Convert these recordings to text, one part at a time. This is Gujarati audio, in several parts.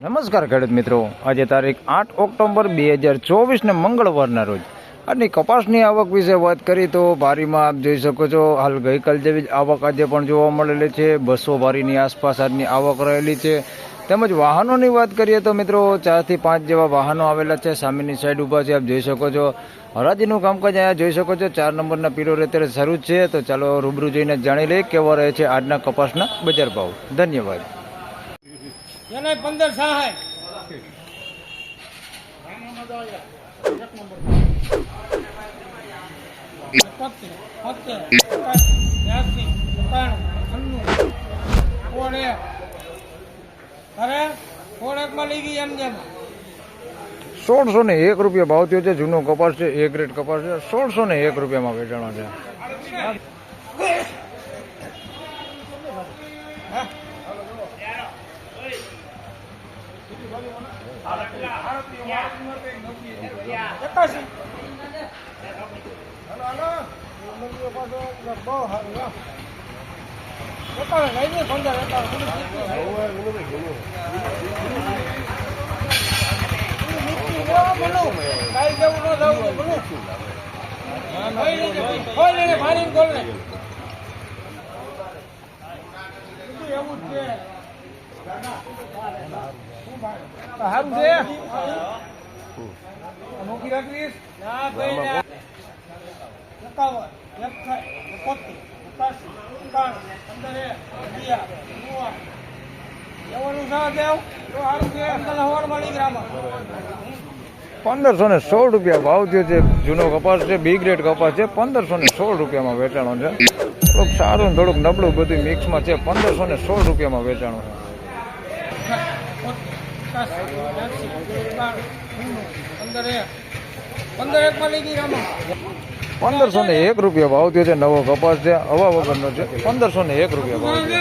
નમસ્કાર ખેડૂત મિત્રો, આજે તારીખ 8 ઓક્ટોબર 2024 મંગળવારના રોજ આજની કપાસની આવક વિશે વાત કરી તો ભારીમાં આપ જોઈ શકો છો હાલ ગઈકાલ જેવી જ આવક આજે પણ જોવા મળેલી છે। 200 ભારીની આસપાસ આજની આવક રહેલી છે। તેમજ વાહનોની વાત કરીએ તો મિત્રો 4 થી 5 જેવા વાહનો આવેલા છે। સામેની સાઈડ ઊભા છે, આપ જોઈ શકો છો હરાજીનું કામકાજ અહીંયા જોઈ શકો છો। 4 નંબરના પીરો અત્યારે શરૂ છે, તો ચાલો રૂબરૂ જઈને જાણી લઈએ કેવા રહે છે આજના કપાસના બજાર ભાવ। ધન્યવાદ। 15 સહાય ₹1601 ભાવ થયો છે। જૂનો કપાસ છે, એ ગ્રેડ કપાસ છે। ₹1601 વેચાણો છે। ₹1516 ભાવ થયો છે। જૂનો કપાસ છે, બી ગ્રેડ કપાસ છે। ₹1516 વેચાણો છે। થોડુંક સારું થોડુંક નબળું બધું મિક્સમાં છે। ₹1516 વેચાણો છે। 1501 ભાવ થયો છે। નવો કપાસ છે, હવા વગરનો છે। ₹1501 ભાવ છે।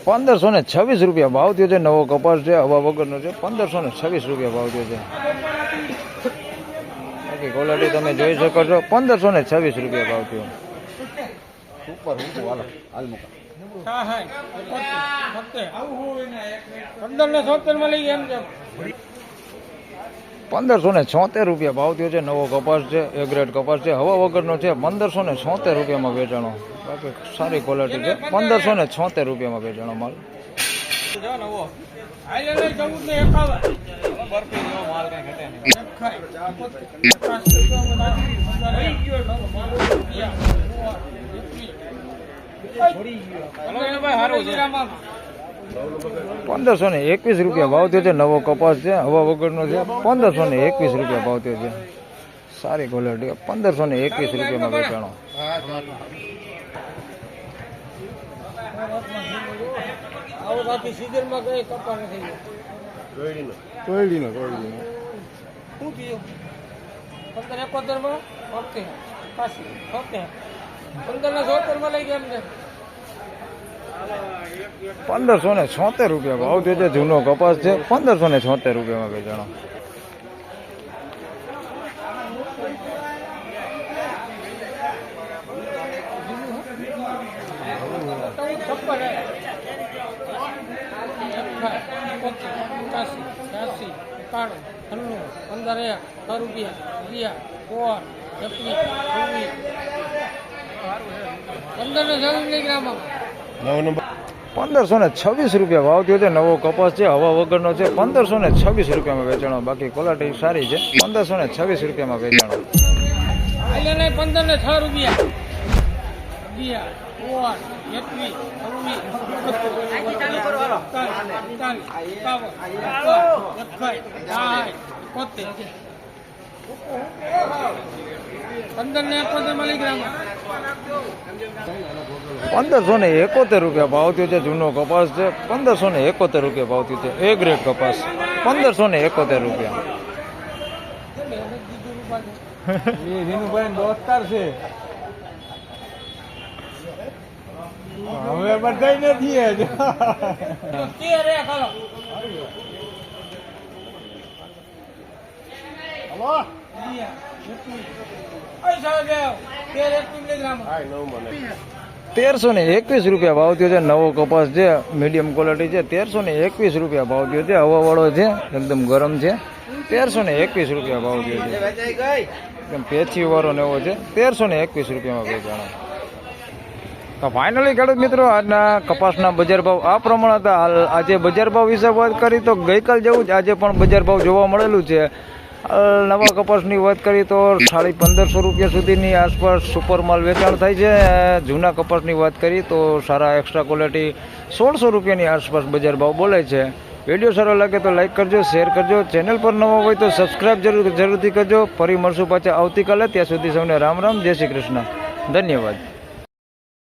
₹1526 ભાવ થયો છે। નવો કપાસ છે, હવા વગરનો છે। ₹1526 ભાવ થયો છે। બાકી ક્વોલિટી તમે જોઈ શકો છો। ₹1526 ભાવ થયો। ઉપર હાલ મૂકા 1576 ભાવ થયો છે। નવો કપાસ છે, એ ગ્રેડ કપાસ છે, હવા વગરનો છે। ₹1576 વેચાણો। બાકી સારી ક્વોલિટી છે। ₹1576 વેચાણો માલ। ₹1521 ભાવ થયો છે। નવો કપાસ છે, હવા વગરનો છે। ₹1521 ભાવ થયો છે। સારી ક્વોલિટી। ₹1521 વેચાણો। ₹1576 ભાવ થયો છે। જૂનો કપાસ છે, ₹1576 વેચાણો। ₹1526 ભાવ થયો છે। નવો કપાસ છે, હવા વગરનો છે। ₹1526 વેચાણો। બાકી ક્વોલિટી સારી છે। ₹1526 વેચાણો। ₹1571 ભાવ થયો છે। જૂનો કપાસ છે, ₹1571 ભાવ થયો છે। એ ગ્રેડ કપાસ ₹1571। વિનુભાઈ દોસ્તાર છે। હવે બધાય નથી ₹1321 ભાવ થયો છે. નવો કપાસ છે, મીડિયમ ક્વોલિટી છે. ₹1321 ભાવ થયો છે. હવાવાળો છે, એકદમ ગરમ છે. ₹1321 ભાવ થયો છે. એકદમ પેચી વાળો ને એવો છે. ₹1321 વેચાણો. તો ફાઇનલી ખેડૂત મિત્રો આજના કપાસના બજાર ભાવ આ પ્રમાણે હતા. હાલ આજે બજાર ભાવ વિશે વાત કરી તો ગઈકાલ જેવું જ આજે પણ બજાર ભાવ જોવા મળેલું છે. નવા કપાસની વાત કરી તો ₹1550 સુધીની આસપાસ સુપર માલ વેચાણ થાય છે. જૂના કપાસની વાત કરી તો સારા એક્સ્ટ્રા ક્વોલિટી ₹1600ની આસપાસ બજાર ભાવ બોલે છે. વિડીયો સારો લાગે તો લાઈક કરજો, શેર કરજો. ચેનલ પર નવા હોય તો સબસ્ક્રાઈબ જરૂરથી કરજો. ફરી મળશું પાછા આવતીકાલે. ત્યાં સુધી સૌને રામ રામ, જય શ્રી કૃષ્ણ, ધન્યવાદ.